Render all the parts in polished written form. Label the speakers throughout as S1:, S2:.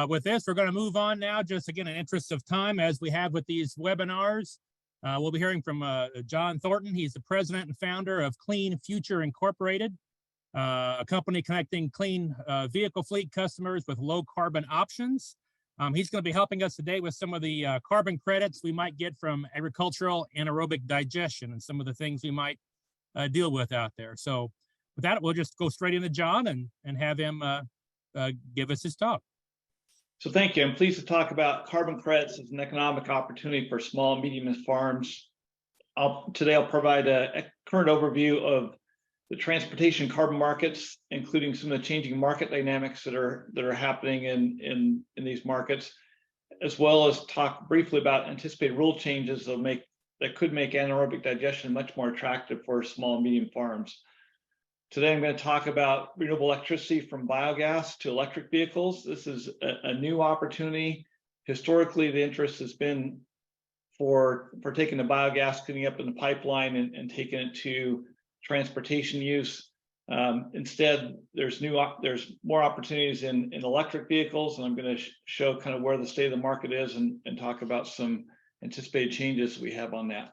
S1: With this, we're going to move on now, just again, in interest of time, as we have with these webinars. We'll be hearing from John Thornton. He's the president and founder of Clean Future Incorporated, a company connecting clean vehicle fleet customers with low carbon options. He's going to be helping us today with some of the carbon credits we might get from agricultural anaerobic digestion and some of the things we might deal with out there. So with that, we'll just go straight into John and have him give us his talk.
S2: So thank you. I'm pleased to talk about carbon credits as an economic opportunity for small and medium farms. Today I'll provide a current overview of the transportation carbon markets, including some of the changing market dynamics that are happening in these markets, as well as talk briefly about anticipated rule changes that could make anaerobic digestion much more attractive for small and medium farms. Today, I'm going to talk about renewable electricity from biogas to electric vehicles. This is a new opportunity. Historically, the interest has been for taking the biogas, cleaning up in the pipeline and taking it to transportation use. Instead, there's more opportunities in electric vehicles, and I'm going to show kind of where the state of the market is and talk about some anticipated changes we have on that.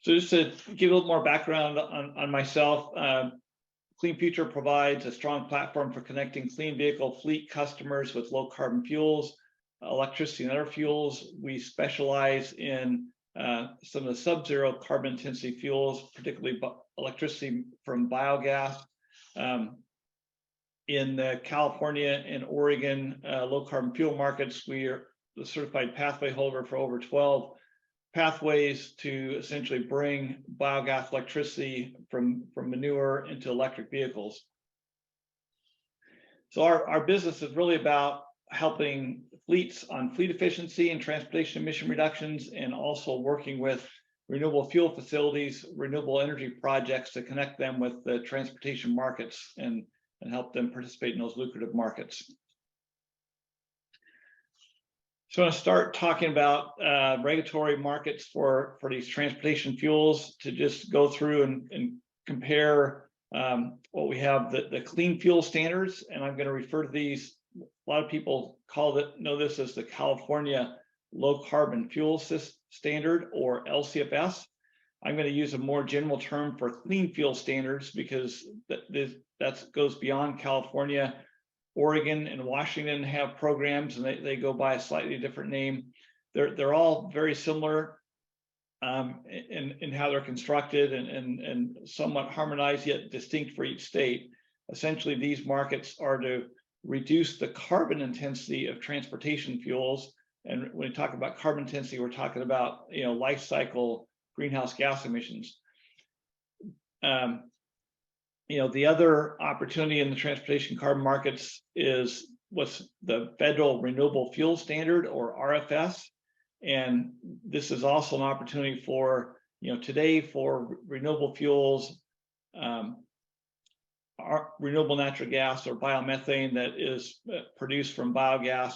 S2: So just to give a little more background on myself, Clean Future provides a strong platform for connecting clean vehicle fleet customers with low carbon fuels, electricity, and other fuels. We specialize in some of the sub-zero carbon intensity fuels, particularly electricity from biogas. In the California and Oregon low carbon fuel markets, we are the certified pathway holder for over 12 pathways to essentially bring biogas electricity from manure into electric vehicles. So our business is really about helping fleets on fleet efficiency and transportation emission reductions, and also working with renewable fuel facilities, renewable energy projects to connect them with the transportation markets and help them participate in those lucrative markets. So I'm going to start talking about regulatory markets for these transportation fuels, to just go through and compare what we have, the clean fuel standards, and I'm going to refer to these. A lot of people know this as the California Low Carbon Fuel Standard, or LCFS. I'm going to use a more general term for clean fuel standards because that goes beyond California. Oregon and Washington have programs, and they go by a slightly different name. They're all very similar in how they're constructed and somewhat harmonized yet distinct for each state. Essentially, these markets are to reduce the carbon intensity of transportation fuels. And when we talk about carbon intensity, we're talking about life cycle greenhouse gas emissions. The other opportunity in the transportation carbon markets is what's the Federal Renewable Fuel Standard, or RFS. And this is also an opportunity for, today, for renewable fuels, renewable natural gas or biomethane that is produced from biogas,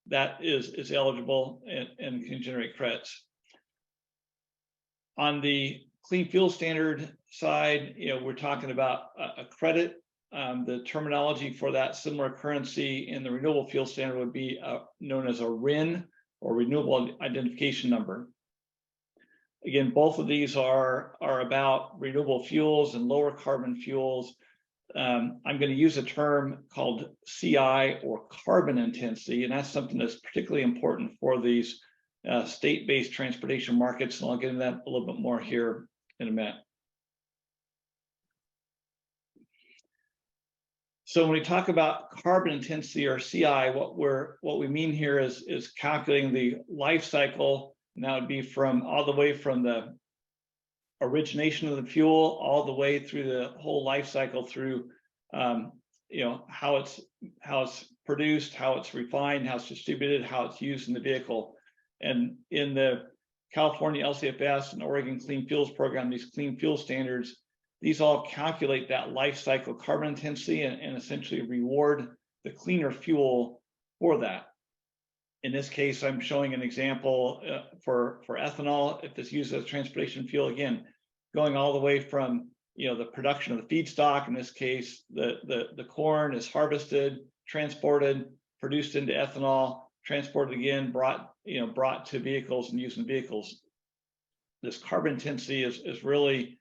S2: that is eligible and can generate credits. On the clean fuel standard side, we're talking about a credit. The terminology for that similar currency in the renewable fuel standard would be known as a RIN, or renewable identification number. Again, both of these are about renewable fuels and lower carbon fuels. I'm going to use a term called CI, or carbon intensity, and that's something that's particularly important for these state-based transportation markets, and I'll get into that a little bit more here in a minute. So when we talk about carbon intensity, or CI, what we mean here is calculating the life cycle, and that would be all the way from the origination of the fuel all the way through the whole life cycle, through how it's produced, how it's refined, how it's distributed, how it's used in the vehicle. And in the California LCFS and Oregon Clean Fuels Program, these clean fuel standards, these all calculate that life cycle carbon intensity and essentially reward the cleaner fuel for that. In this case, I'm showing an example for ethanol. If it's used as transportation fuel, again, going all the way from the production of the feedstock. In this case, the corn is harvested, transported, produced into ethanol, transported again, brought to vehicles and used in vehicles. This carbon intensity is really,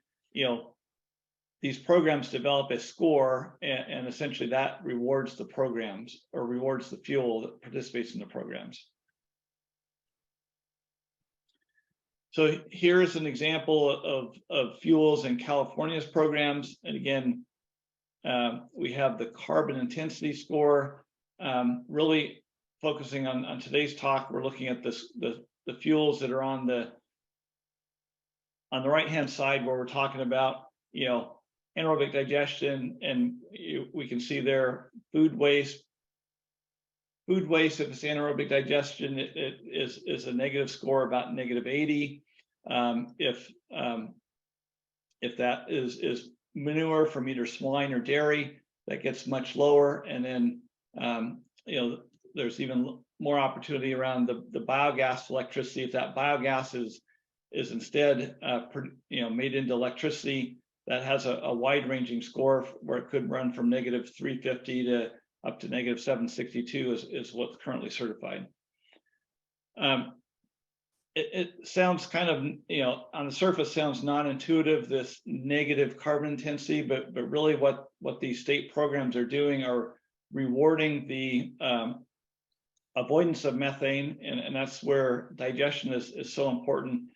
S2: these programs develop a score, and essentially that rewards the programs, or rewards the fuel that participates in the programs. So here's an example of fuels in California's programs. And again, we have the carbon intensity score. Really focusing on today's talk, we're looking at the fuels that are on the right-hand side, where we're talking about, anaerobic digestion, and we can see there food waste. Food waste, if it's anaerobic digestion, it is a negative score, about -80. If that is manure from either swine or dairy, that gets much lower. And then there's even more opportunity around the biogas electricity. If that biogas is instead made into electricity, that has a wide-ranging score where it could run from -350 to up to -762 is what's currently certified. It sounds kind of, on the surface sounds non-intuitive, this negative carbon intensity, but really what these state programs are doing are rewarding the avoidance of methane, and that's where digestion is so important.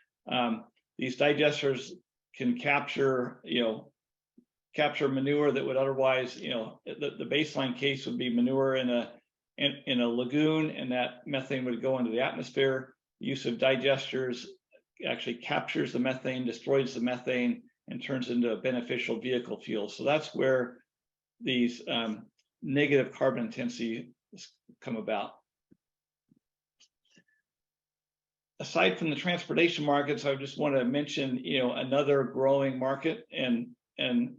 S2: These digesters can capture manure that would otherwise, the baseline case would be manure in a lagoon, and that methane would go into the atmosphere. The use of digesters actually captures the methane, destroys the methane, and turns into a beneficial vehicle fuel. So that's where these negative carbon intensity come about. Aside from the transportation markets, I just want to mention, another growing market, and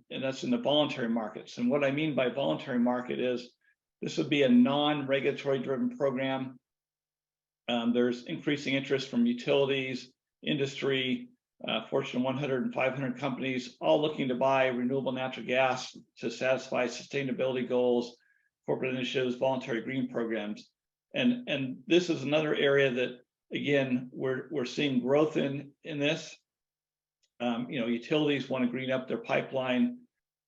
S2: that's in the voluntary markets. And what I mean by voluntary market is this would be a non-regulatory driven program. There's increasing interest from utilities, industry, Fortune 100 and 500 companies, all looking to buy renewable natural gas to satisfy sustainability goals, corporate initiatives, voluntary green programs. And this is another area that, again, we're seeing growth in this. Utilities want to green up their pipeline,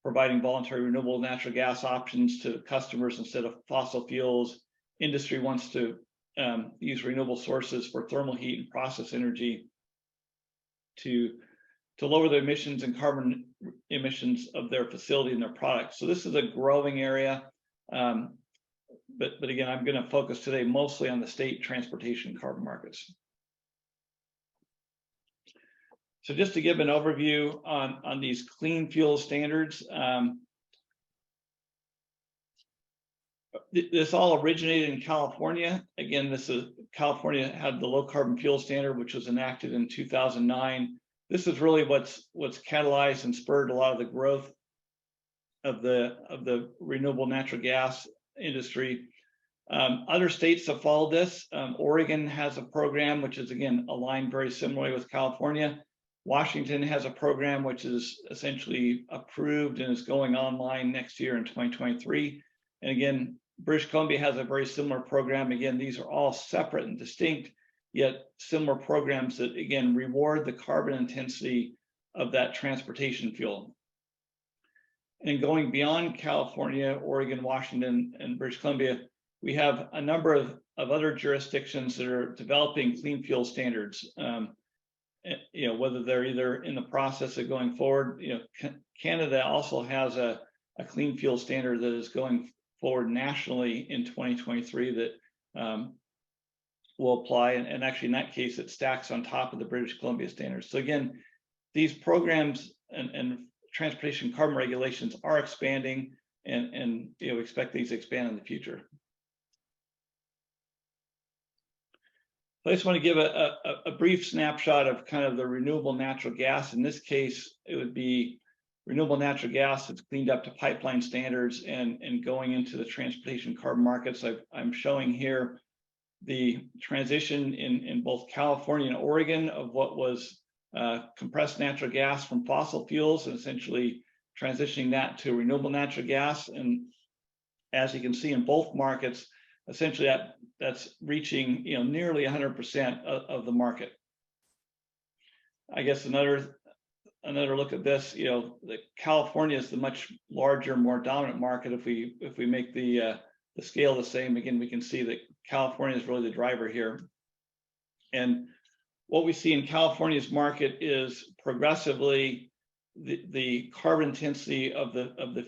S2: providing voluntary renewable natural gas options to customers instead of fossil fuels. Industry wants to use renewable sources for thermal heat and process energy to lower the emissions and carbon emissions of their facility and their products. So this is a growing area. But again, I'm going to focus today mostly on the state transportation carbon markets. So just to give an overview on these clean fuel standards, this all originated in California. Again, California had the low carbon fuel standard, which was enacted in 2009. This is really what's catalyzed and spurred a lot of the growth of the renewable natural gas industry. Other states have followed this. Oregon has a program which is, again, aligned very similarly with California. Washington has a program which is essentially approved and is going online next year in 2023. And again, British Columbia has a very similar program. Again, these are all separate and distinct, yet similar programs that, again, reward the carbon intensity of that transportation fuel. And going beyond California, Oregon, Washington, and British Columbia, we have a number of other jurisdictions that are developing clean fuel standards. Whether they're either in the process of going forward, Canada also has a clean fuel standard that is going forward nationally in 2023 that will apply. And actually, in that case, it stacks on top of the British Columbia standards. So again, these programs and transportation carbon regulations are expanding, and expect these to expand in the future. I just want to give a brief snapshot of kind of the renewable natural gas. In this case, it would be renewable natural gas that's cleaned up to pipeline standards and going into the transportation carbon markets. I'm showing here the transition in both California and Oregon of what was compressed natural gas from fossil fuels and essentially transitioning that to renewable natural gas. And as you can see in both markets, essentially that's reaching nearly 100% of the market. I guess another look at this, California is the much larger, more dominant market. If we make the scale the same, again, we can see that California is really the driver here. And what we see in California's market is progressively the carbon intensity of the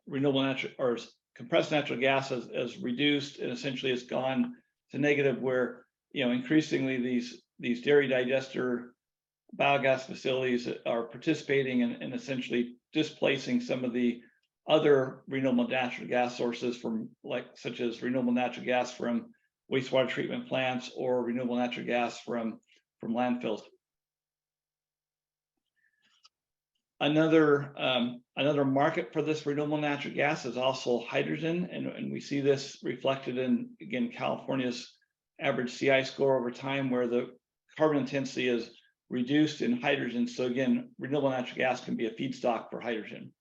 S2: renewable natural or compressed natural gas has reduced, and essentially it's gone to negative, where increasingly these dairy digester biogas facilities are participating and essentially displacing some of the other renewable natural gas sources such as renewable natural gas from wastewater treatment plants or renewable natural gas from landfills. Another market for this renewable natural gas is also hydrogen, and we see this reflected in, again, California's average CI score over time, where the carbon intensity is reduced in hydrogen. So again, renewable natural gas can be a feedstock for hydrogen.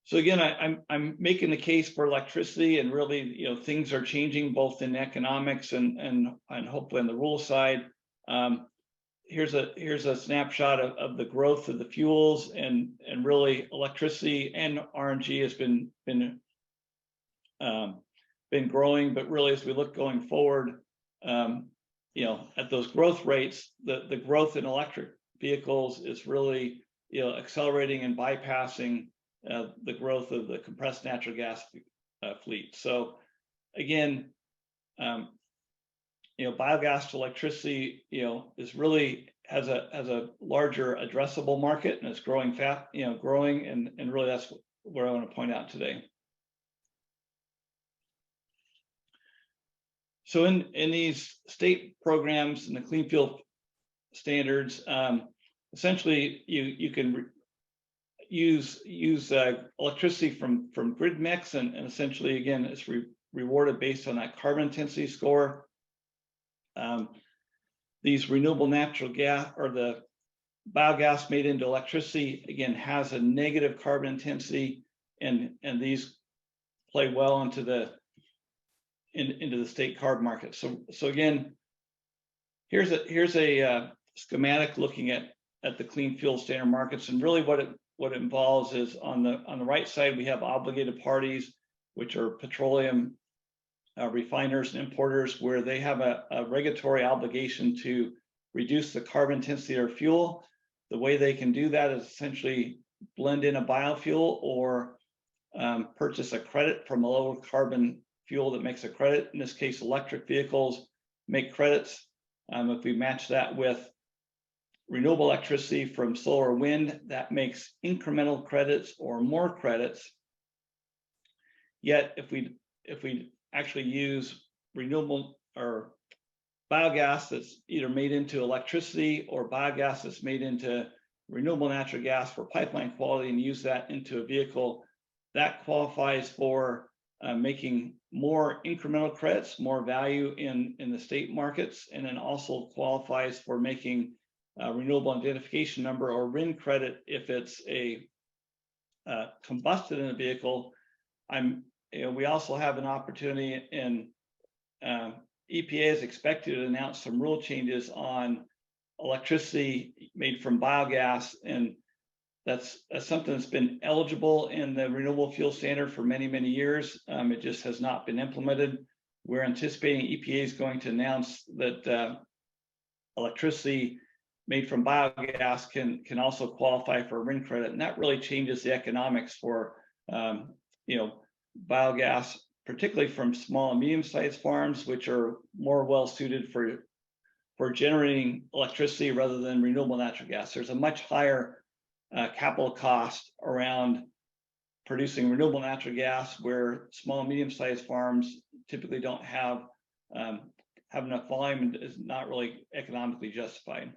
S2: So again, I'm making the case for electricity, and really, things are changing both in economics and hopefully on the rule side. Here's a snapshot of the growth of the fuels, and really electricity and RNG has been growing, but really as we look going forward, at those growth rates, the growth in electric vehicles is really accelerating and bypassing the growth of the compressed natural gas fleet. So again, biogas to electricity, is really has a larger addressable market, and it's growing fast, growing, and really that's what I want to point out today. So in these state programs and the clean fuel standards, essentially you can use electricity from grid mix, and essentially, again, it's rewarded based on that carbon intensity score. These renewable natural gas, or the biogas made into electricity, again, has a negative carbon intensity, and these play well into the state CARB market. So again, here's a schematic looking at the clean fuel standard markets, and really what it involves is on the right side we have obligated parties, which are petroleum refiners and importers, where they have a regulatory obligation to reduce the carbon intensity of their fuel. The way they can do that is essentially blend in a biofuel or purchase a credit from a lower carbon fuel that makes a credit. In this case, electric vehicles make credits. If we match that with renewable electricity from solar or wind, that makes incremental credits or more credits. Yet if we actually use renewable or biogas that's either made into electricity or biogas that's made into renewable natural gas for pipeline quality and use that into a vehicle, that qualifies for making more incremental credits, more value in the state markets, and then also qualifies for making renewable identification number or RIN credit if it's a combusted in a vehicle. We also have an opportunity, and EPA is expected to announce some rule changes on electricity made from biogas, and that's something that's been eligible in the renewable fuel standard for many, many years. It just has not been implemented. We're anticipating EPA is going to announce that electricity made from biogas can also qualify for a RIN credit, and that really changes the economics for biogas, particularly from small and medium-sized farms, which are more well suited for generating electricity rather than renewable natural gas. There's a much higher capital cost around producing renewable natural gas, where small and medium-sized farms typically don't have enough volume and is not really economically justified.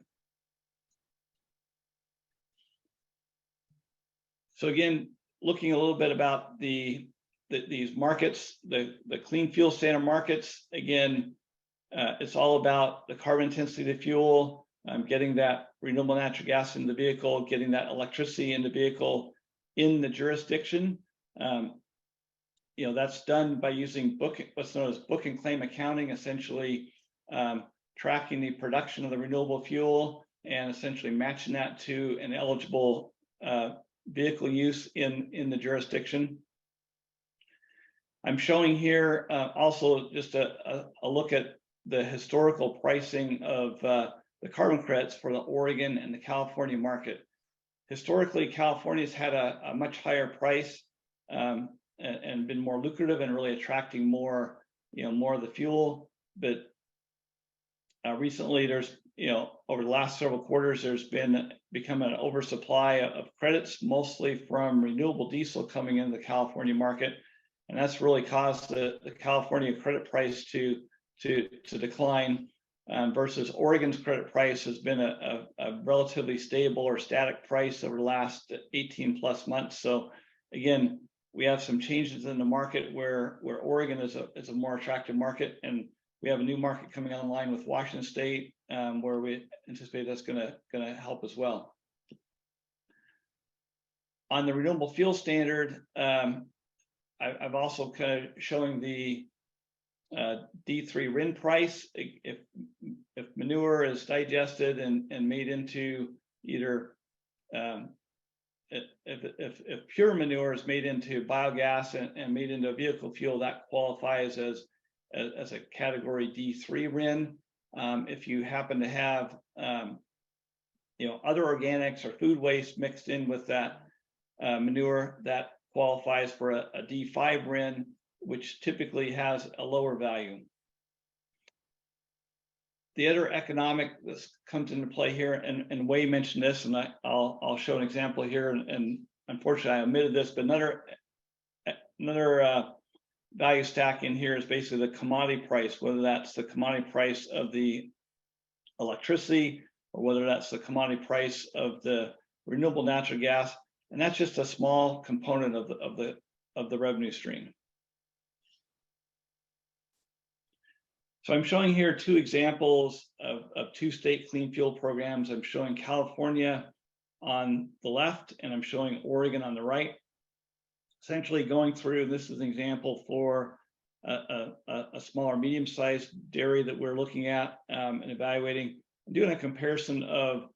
S2: So again, looking a little bit about these markets, the clean fuel standard markets, again, It's all about the carbon intensity of the fuel, getting that renewable natural gas in the vehicle, getting that electricity in the vehicle in the jurisdiction. That's done by using what's known as book and claim accounting, essentially tracking the production of the renewable fuel and essentially matching that to an eligible vehicle use in the jurisdiction. I'm showing here also just a look at the historical pricing of the carbon credits for the Oregon and the California market. Historically, California's had a much higher price and been more lucrative and really attracting more of the fuel. But recently, there's over the last several quarters, there's become an oversupply of credits, mostly from renewable diesel coming into the California market, and that's really caused the California credit price to decline. Versus Oregon's credit price has been a relatively stable or static price over the last 18 plus months. So again, we have some changes in the market where Oregon is a more attractive market, and we have a new market coming online with Washington State, where we anticipate that's going to help as well. On the renewable fuel standard, I've also kind of showing the D3 RIN price. If manure is digested and made into either if pure manure is made into biogas and made into vehicle fuel, that qualifies as a category D3 RIN. If you happen to have other organics or food waste mixed in with that manure, that qualifies for a D5 RIN, which typically has a lower value. The other economic that comes into play here, and Wei mentioned this, and I'll show an example here, and unfortunately I omitted this, but another value stack in here is basically the commodity price, whether that's the commodity price of the electricity or whether that's the commodity price of the renewable natural gas, and that's just a small component of the revenue stream. So I'm showing here two examples of two state clean fuel programs. I'm showing California on the left, and I'm showing Oregon on the right. Essentially going through, this is an example for a smaller, medium-sized dairy that we're looking at and evaluating, doing a comparison of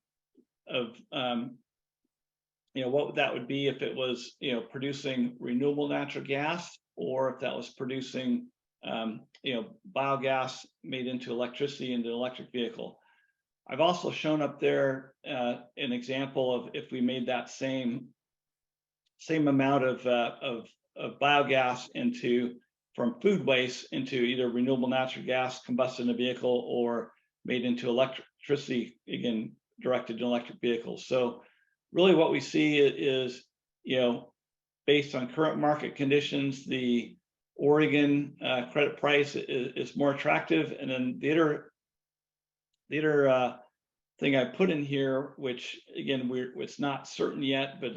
S2: what that would be if it was producing renewable natural gas, or if that was producing biogas made into electricity into an electric vehicle. I've also shown up there an example of if we made that same amount of biogas from food waste into either renewable natural gas combusted in a vehicle or made into electricity, again, directed to electric vehicles. So really what we see is, based on current market conditions, the Oregon credit price is more attractive. And then the other thing I put in here, which again, it's not certain yet, but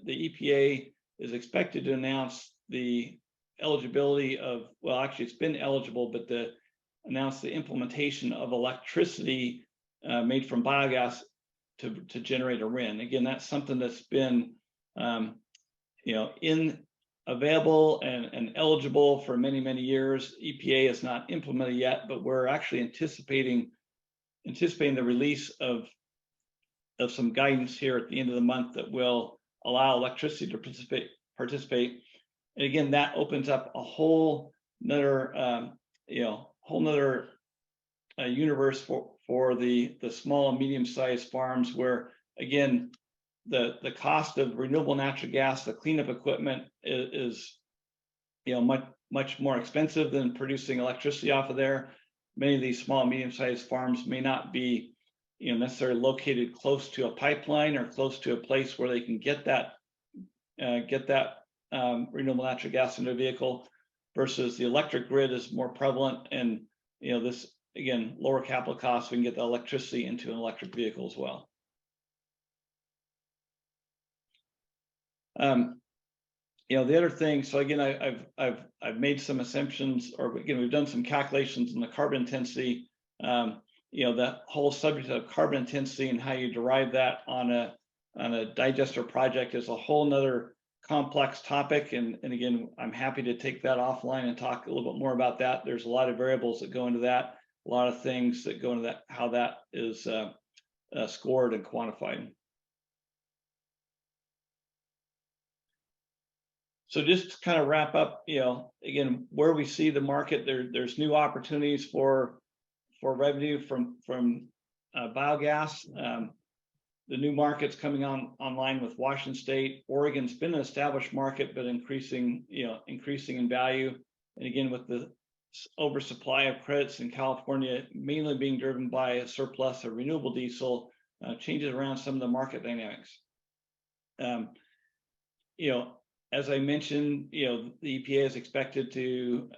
S2: the EPA is expected to announce the eligibility of, well, actually it's been eligible, but announce the implementation of electricity made from biogas to generate a RIN. Again, that's something that's been available and eligible for many years. EPA has not implemented yet, but we're actually anticipating the release of some guidance here at the end of the month that will allow electricity to participate. And again, that opens up a whole nother universe for the small and medium-sized farms, where again, the cost of renewable natural gas, the cleanup equipment is much more expensive than producing electricity off of there. Many of these small and medium-sized farms may not be necessarily located close to a pipeline or close to a place where they can get that renewable natural gas into a vehicle, versus the electric grid is more prevalent, and this, again, lower capital costs, we can get the electricity into an electric vehicle as well. The other thing, so again, I've made some assumptions, or again, we've done some calculations in the carbon intensity. That whole subject of carbon intensity and how you derive that on a digester project is a whole nother complex topic. And again, I'm happy to take that offline and talk a little bit more about that. There's a lot of variables that go into that, a lot of things that go into that, how that is scored and quantified. So just to kind of wrap up, again, where we see the market, there's new opportunities for revenue from biogas. The new markets coming online with Washington State. Oregon's been an established market, but increasing in value. And again, with the oversupply of credits in California, mainly being driven by a surplus of renewable diesel, changes around some of the market dynamics. As I mentioned, the EPA is expected to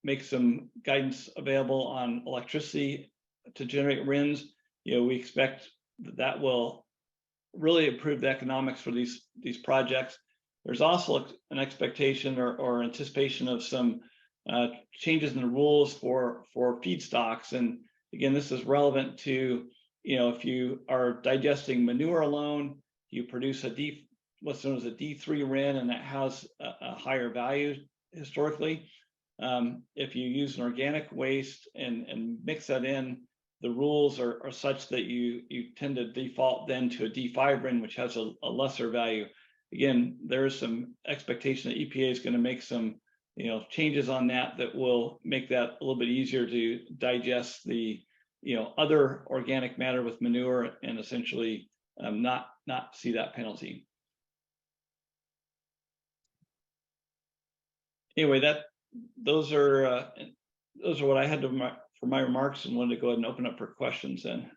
S2: make some guidance available on electricity to generate RINs. We expect that will really improve the economics for these projects. There's also an expectation or anticipation of some changes in the rules for feedstocks. And again, this is relevant to, if you are digesting manure alone, you produce what's known as a D3 RIN, and that has a higher value historically. If you use an organic waste and mix that in, the rules are such that you tend to default then to a D5 RIN, which has a lesser value. Again, there is some expectation that EPA is going to make some changes on that will make that a little bit easier to digest the other organic matter with manure and essentially not see that penalty. Anyway, those are what I had for my remarks, and wanted to go ahead and open up for questions then.